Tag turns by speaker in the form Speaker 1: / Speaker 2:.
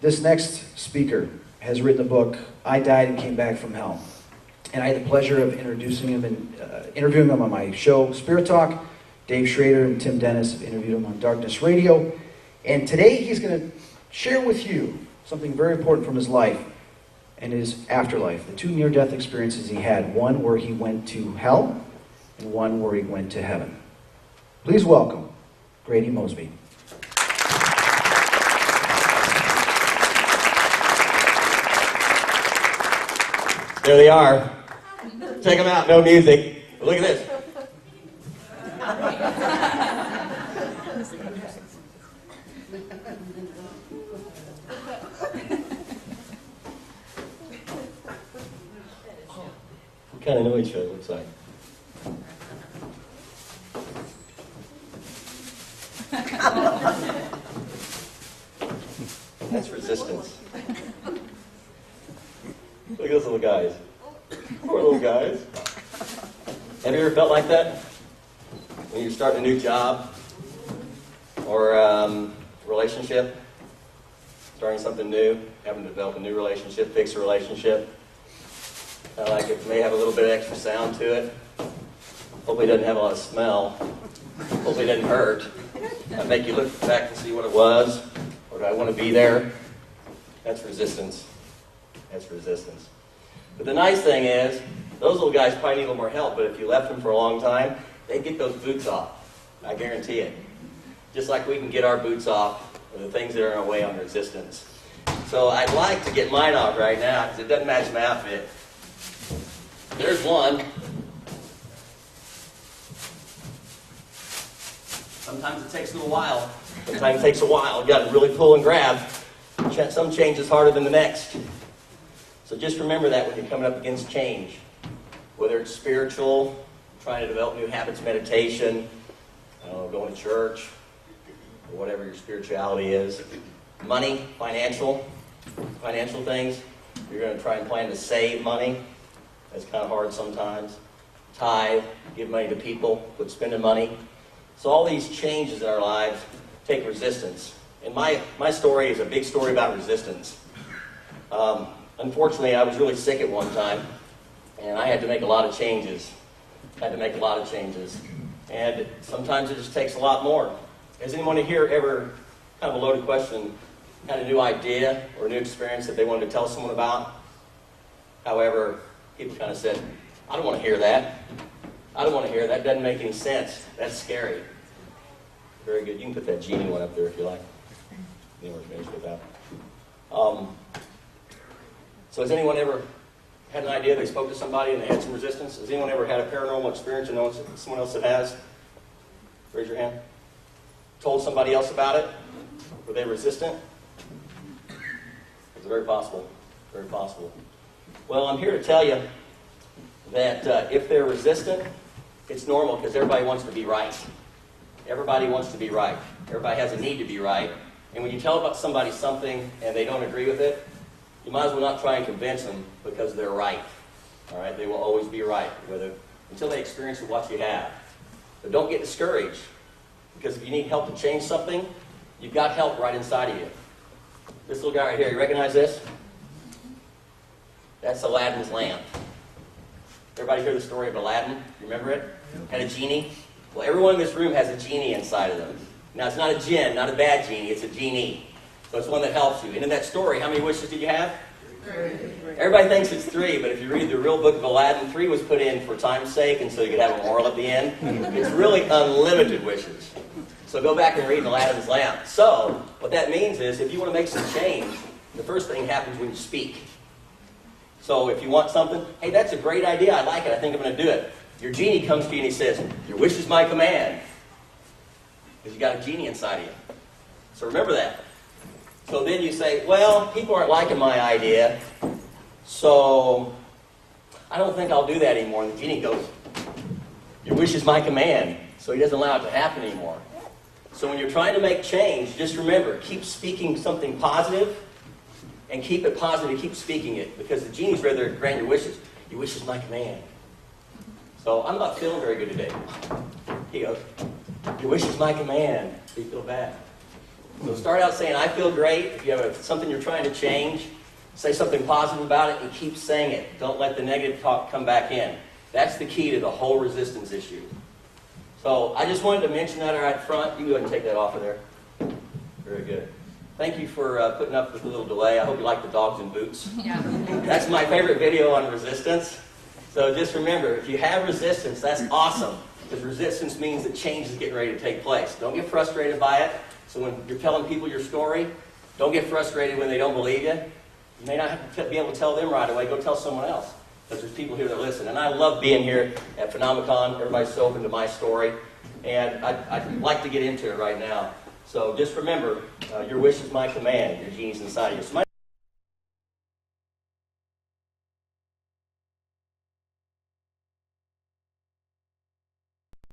Speaker 1: This next speaker has written a book, I Died and Came Back from Hell. And I had the pleasure of introducing him and interviewing him on my show, Spirit Talk. Dave Schrader and Tim Dennis have interviewed him on Darkness Radio. And today he's going to share with you something very important from his life and his afterlife. The two near-death experiences he had, one where he went to hell and one where he went to heaven. Please welcome Grady Mosby.
Speaker 2: There they are. Check them out, no music. Look at this. We kind of know each other, it looks like. That's resistance. Look at those little guys. Poor little guys. Have you ever felt like that? When you're starting a new job or relationship, starting something new, having to develop a new relationship, fix a relationship. Kind of like it may have a little bit of extra sound to it. Hopefully it doesn't have a lot of smell. Hopefully it doesn't hurt. It'll make you look back and see what it was. Or do I want to be there? That's resistance. That's resistance. But the nice thing is, those little guys probably need a little more help, but if you left them for a long time, they'd get those boots off. I guarantee it. Just like we can get our boots off of the things that are in our way on resistance. So I'd like to get mine off right now, because it doesn't match my outfit. There's one. Sometimes it takes a little while. Sometimes it takes a while. You got to really pull and grab. Some change is harder than the next. So just remember that when you're coming up against change. Whether it's spiritual, trying to develop new habits, meditation, going to church, or whatever your spirituality is. Money, financial things. You're going to try and plan to save money. That's kind of hard sometimes. Tithe, give money to people, quit spending money. So all these changes in our lives take resistance. And my story is a big story about resistance. Unfortunately, I was really sick at one time, and I had to make a lot of changes. And sometimes it just takes a lot more. Has anyone here ever, kind of a loaded question, had a new idea or a new experience that they wanted to tell someone about? However, people kind of said, I don't want to hear that. That doesn't make any sense. That's scary. Very good. You can put that Genie one up there if you like. You we're finished with that. So has anyone ever had an idea, they spoke to somebody and they had some resistance? Has anyone ever had a paranormal experience and known someone else that has? Raise your hand. Told somebody else about it? Were they resistant? It's very possible. Very possible. Well, I'm here to tell you that if they're resistant, it's normal because everybody wants to be right. Everybody wants to be right. Everybody has a need to be right. And when you tell about somebody something and they don't agree with it, you might as well not try and convince them because they're right. All right? They will always be right until they experience what you have. But don't get discouraged, because if you need help to change something, you've got help right inside of you. This little guy right here, you recognize this? That's Aladdin's lamp. Everybody hear the story of Aladdin? Remember it? Had a genie? Well, everyone in this room has a genie inside of them. Now, it's not a jinn, not a bad genie, it's a genie. So it's one that helps you. And in that story, how many wishes did you have? 3. Everybody thinks it's 3, but if you read the real book of Aladdin, 3 was put in for time's sake and so you could have a moral at the end. It's really unlimited wishes. So go back and read Aladdin's lamp. So what that means is if you want to make some change, the first thing happens when you speak. So if you want something, hey, that's a great idea, I like it, I think I'm going to do it. Your genie comes to you and he says, your wish is my command. Because you got a genie inside of you. So remember that. So then you say, well, people aren't liking my idea, so I don't think I'll do that anymore. And the genie goes, your wish is my command. So he doesn't allow it to happen anymore. So when you're trying to make change, just remember, keep speaking something positive, and keep it positive, keep speaking it, because the genie's ready to grant your wishes. Your wish is my command. So I'm not feeling very good today. He goes, your wish is my command. Do you feel bad? So start out saying, I feel great. If you have something you're trying to change, say something positive about it and keep saying it. Don't let the negative talk come back in. That's the key to the whole resistance issue. So I just wanted to mention that right front. You can go ahead and take that off of there. Very good. Thank you for putting up with a little delay. I hope you like the dogs in boots.
Speaker 3: Yeah.
Speaker 2: That's my favorite video on resistance. So just remember, if you have resistance, that's awesome. Because resistance means that change is getting ready to take place. Don't get frustrated by it. So when you're telling people your story, don't get frustrated when they don't believe you. You may not have to be able to tell them right away. Go tell someone else. Because there's people here that listen. And I love being here at Phenomenon. Everybody's so open to my story. And I'd like to get into it right now. So just remember, your wish is my command. Your genie's inside of you. So